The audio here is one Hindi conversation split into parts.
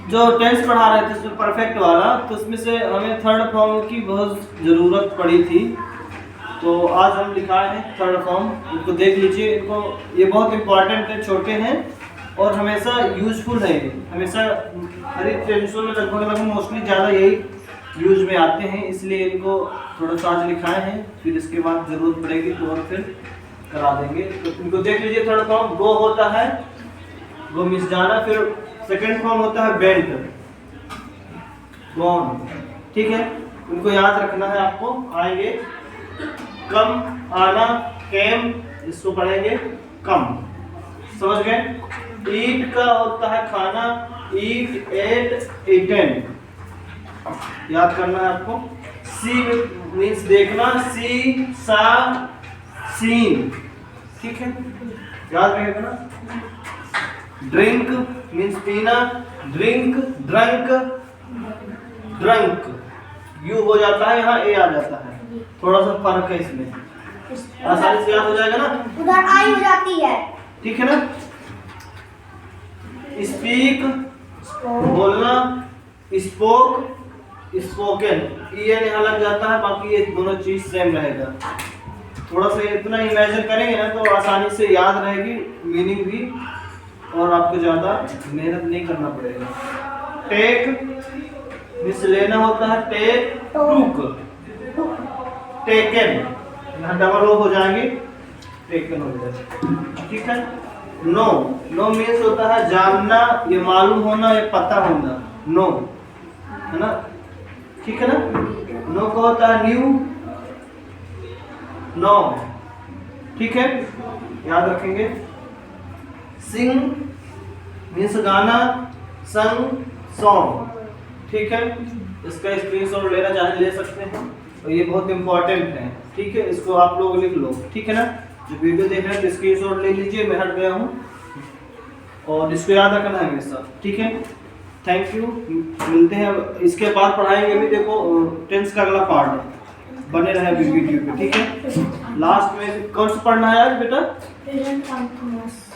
जो टेंस पढ़ा रहे थे उसमें परफेक्ट वाला, तो उसमें से हमें थर्ड फॉर्म की बहुत ज़रूरत पड़ी थी, तो आज हम लिखाए हैं थर्ड फॉर्म। इनको देख लीजिए, इनको ये बहुत इंपॉर्टेंट है, छोटे हैं और हमेशा यूजफुल है। हमेशा हर एक टेंसों में लगभग मोस्टली ज़्यादा यही यूज में आते हैं, इसलिए इनको थोड़ा सा आज लिखाए हैं, फिर इसके बाद ज़रूरत पड़ेगी तो और फिर करा देंगे। तो इनको देख लीजिए। थर्ड फॉर्म गो होता है, गो मिस जाना। फिर सेकेंड फॉर्म होता है बेंट, गॉन, ठीक है। उनको याद रखना है आपको। आएंगे कम, आना, केम, इसको पढ़ेंगे कम, समझ गए। ईट का होता है खाना, ईट, एट, ईटेन, याद करना है आपको। सी मीन्स देखना, सी, सा, सीन, ठीक है, याद रहेगा ना। ड्रिंक मीन्स पीना, ड्रिंक, ड्रंक, ड्रंक, यू हो जाता है, यहाँ ए आ जाता है, थोड़ा सा फर्क है इसमें, आसानी से याद हो जाएगा ना। उधर आई हो जाती है, ठीक है ना। स्पीक बोलना, स्पोक, स्पोकन, ये यहाँ लग जाता है, बाकी ये दोनों चीज सेम रहेगा। थोड़ा सा इतना इमेजिन करेंगे ना तो आसानी से याद रहेगी मीनिंग भी, और आपको ज़्यादा मेहनत नहीं करना पड़ेगा। टेक मिस लेना होता है, टेक, टूक, टेकन, यहाँ डबल ओ हो जाएंगे, टेकन हो जाएगा, ठीक है। नो, नो मीन्स होता है जानना, ये मालूम होना, ये पता होना, नो, है ना, ठीक है ना। नो का होता है न्यू, नो, ठीक है, याद रखेंगे। सिंग मीन्स गाना, संग, सॉन्ग, ठीक है। इसका स्क्रीनशॉट लेना चाहे ले सकते हैं, और ये बहुत इंपॉर्टेंट है, ठीक है। इसको आप लोग लिख लो, ठीक है ना। जो वीडियो देख रहे हैं तो स्क्रीनशॉट ले लीजिए, मैं हट गया हूँ, और इसको याद रखना है हमेशा, ठीक है। थैंक यू, मिलते हैं। इसके बाद पढ़ाएंगे भी, देखो टेंस का अगला पार्ट, बने रहे वीडियो पे, ठीक है। लास्ट में कौन सा पढ़ना है आज बेटा? प्रेजेंट कंटीन्यूअस,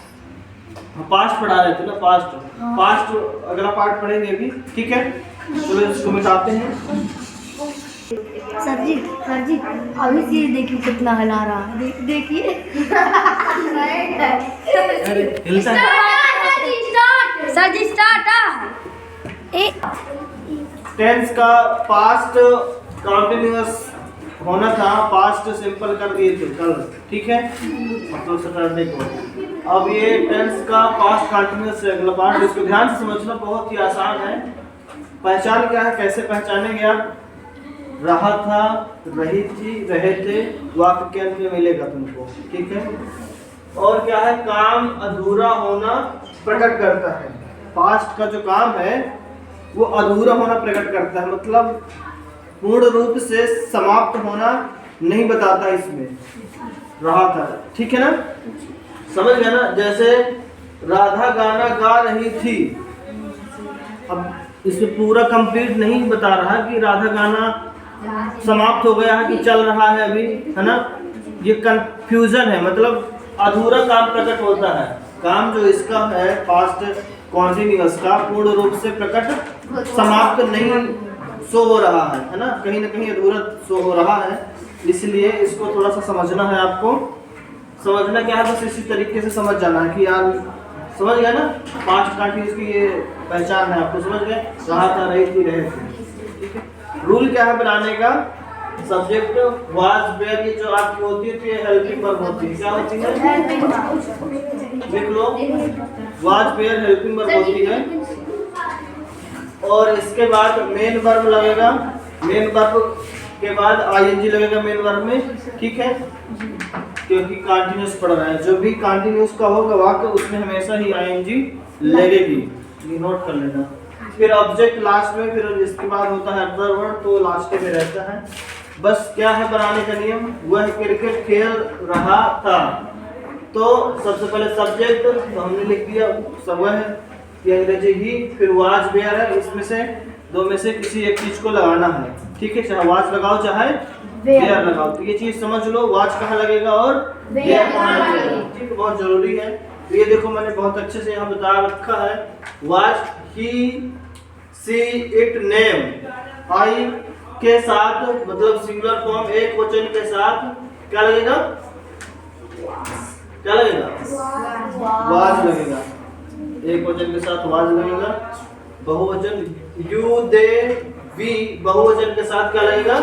पास्ट पढ़ा रहे थे ना, पास्ट, पास्ट अगला पार्ट पढ़ेंगे अभी, ठीक है। चलो इसको मिटाते हैं। सर जी अभी से देखिए कितना हिला रहा है, देखिए। अरे हिलता है। सर जी स्टार्ट। टेंस का पास्ट कंटीन्यूअस होना था, पास्ट सिंपल कर दिए थे कल, ठीक है, मतलब सैटरडे को। अब ये टेंस का पास्ट कंटीन्यूअस है अगला पार्ट, इसको ध्यान से समझना, बहुत ही आसान है। पहचान क्या है, कैसे पहचानेंगे आप? रहा था, रही थी, रहे थे, वाक्य के अंत में मिलेगा तुमको, ठीक है। और क्या है, काम अधूरा होना प्रकट करता है। पास्ट का जो काम है वो अधूरा होना प्रकट करता है, मतलब पूर्ण रूप से समाप्त होना नहीं बताता इसमें, रहा था, ठीक है ना, समझ गया ना। जैसे राधा गाना गा रही थी, अब इसमें पूरा कंप्लीट नहीं बता रहा कि राधा गाना समाप्त हो गया है कि चल रहा है अभी, है ना, ये कंफ्यूजन है, मतलब अधूरा काम प्रकट होता है। काम जो इसका है पास्ट कॉन्टिन्यूअस का पूर्ण रूप से प्रकट समाप्त नहीं शो हो रहा है ना, कहीं ना कहीं अधूरा शो हो रहा है, इसलिए इसको थोड़ा सा समझना है आपको। समझना क्या है, बस इसी तरीके से समझ जाना है कि यार समझ गए ना, पास्ट कंटिन्यूअस की ये पहचान है आपको, समझ गए, रहा था, रही थी, रहे थे, ठीक है। रूल क्या है बनाने का, सब्जेक्ट वाज वेयर, ये जो आपकी होती है तो ये हेल्पिंग वर्ब होती है, क्या होती है, देख लो, वाज वेयर हेल्पिंग वर्ब होती है। और इसके बाद मेन वर्ब लगेगा, मेन वर्ब के बाद आईएनजी लगेगा मेन वर्ब में, ठीक है, क्योंकि कंटीन्यूअस पढ़ रहा है। जो भी कंटीन्यूअस का होगा वाक्य उसमें हमेशा ही आईएनजी लगेगी, ये नोट कर लेना। फिर ऑब्जेक्ट लास्ट में, फिर इसके बाद होता है एडवर्ब वर्ड, तो लास्ट में रहता है। बस क्या है बनाने का नियम, वह क्रिकेट खेल रहा था, तो सबसे पहले सब्जेक्ट तो हमने लिख दिया, सब वह ये अंग्रेजी ही, फिर वाज वेयर है, इसमें से दो में से किसी एक चीज को लगाना है, ठीक है, चाहे वाज लगाओ चाहे वेयर लगाओ, तो ये चीज समझ लो, वाज कहाँ लगेगा और वेयर कहाँ लगेगा, ठीक, बहुत जरूरी है। तो ये देखो मैंने बहुत अच्छे से यहाँ बता रखा है, was he see it name. I के साथ मतलब सिंगुलर फॉर्म एक वचन के साथ क्या लगेगा? क्या लगेगा? वाज लगेगा। एक वचन के साथ वाज लगेगा। बहुवचन यू दे वी बहुवचन के साथ क्या लगेगा?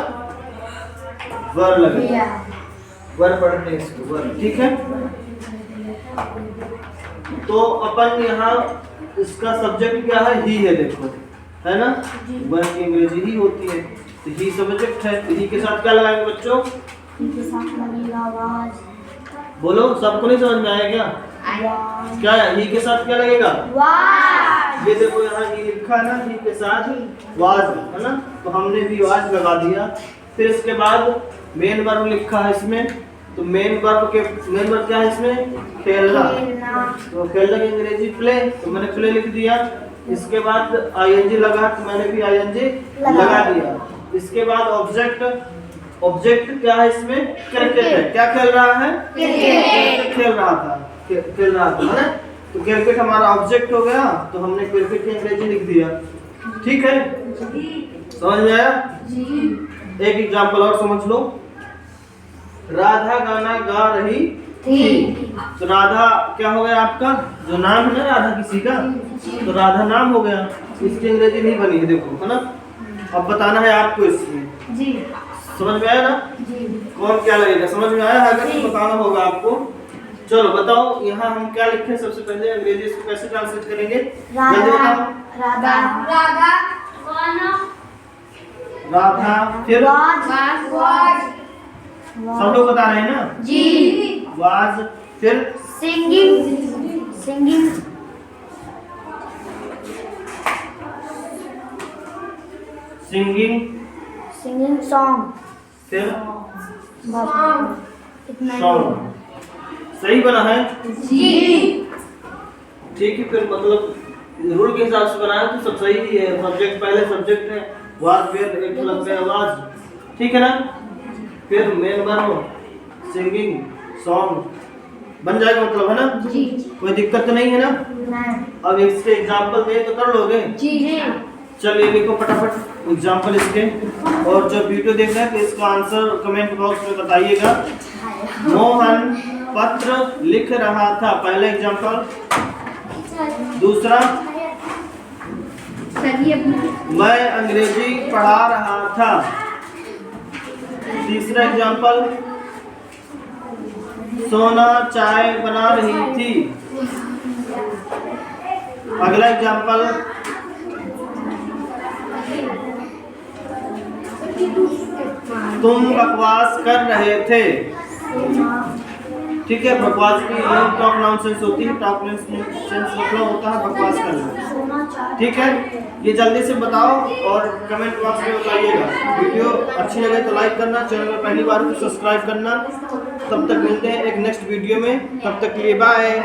वर लगेगा। वर पढ़ते हैं इसको, वर। ठीक है, तो अपन यहाँ इसका सब्जेक्ट क्या है? ही है, देखो, है ना? वर की अंग्रेजी ही होती है, तो ही सब्जेक्ट है। तो ही के साथ क्या लगाएंगे बच्चों? ही के साथ लगेगा वाज। बोलो, सबको नहीं समझ में आया क्या? क्या है? ही के साथ क्या लगेगा? वाज। ये देखो यहाँ ही लिखा है ना, ही के साथ वाज, है ना? तो हमने भी वाज लगा दिया। फिर इसके बाद मेन वर्ब लिखा है इसमें, तो मेन वर्ब क्या है इसमें? खेलना। तो खेलने की अंग्रेजी प्ले, तो मैंने प्ले लिख दिया। इसके बाद आईएनजी लगा, तो मैंने भी आईएनजी लगा दिया। इसके बाद ऑब्जेक्ट क्या है इसमें? क्रिकेट है। क्या खेल रहा है? क्रिकेट खेल रहा था, है ना? तो क्रिकेट हमारा ऑब्जेक्ट हो गया, तो हमने क्रिकेट की अंग्रेजी लिख दिया। ठीक है, समझ में आया? एक एग्जाम्पल और समझ लो। राधा गाना गा रही थी। तो राधा क्या हो गया आपका? जो नाम है ना राधा किसी का, तो राधा नाम हो गया। इसकी अंग्रेजी नहीं बनी है, देखो, है ना? अब बताना है आपको इसमें। जी। समझ में आया ना? जी। कौन क्या लगेगा? समझ में आया है? अगर बताना होगा आपको। चलो बताओ, यहाँ हम क्या लिखे? सबसे पहले अंग्रेजी इसको कैसे ट्रांसलेट करेंगे? राधा, फिर सब लोग बता रहे हैं ना? जी। वाज, फिर सिंगिंग सॉन्ग, फिर इतना सॉन्ग। सही बना है? जी। ठीक है, फिर मतलब रूल के हिसाब से बनाया तो सब सही ही है। सब्जेक्ट पहले सब्जेक्ट है, वाज फिर एक लग गया वाज, ठीक है ना? फिर मेन वर्ब सिंगिंग सॉन्ग बन जाएगा, मतलब, है ना? जी। कोई दिक्कत तो नहीं है ना? नहीं। अब इसके एग्जाम्पल दे तो कर लोगे? जी। चलिए लिखो फटाफट एग्जाम्पल इसके, और जब वीडियो देख रहे हैं तो इसका आंसर कमेंट बॉक्स में बताइएगा। मोहन पत्र लिख रहा था, पहला एग्जाम्पल। दूसरा, मैं अंग्रेजी पढ़ा रहा था। तीसरा एग्जाम्पल, सोना चाय बना रही थी। अगला एग्जाम्पल, तुम बकवास कर रहे थे। ठीक है, बकवास की टॉक नॉनसेंस होती है, टॉक नॉनसेंस मतलब होता है बकवास करना। ठीक है, ये जल्दी से बताओ और कमेंट बॉक्स में बताइएगा। वीडियो अच्छी लगे तो लाइक करना, चैनल में पहली बार तो सब्सक्राइब करना। तब तक मिलते हैं एक नेक्स्ट वीडियो में, तब तक के लिए बाय।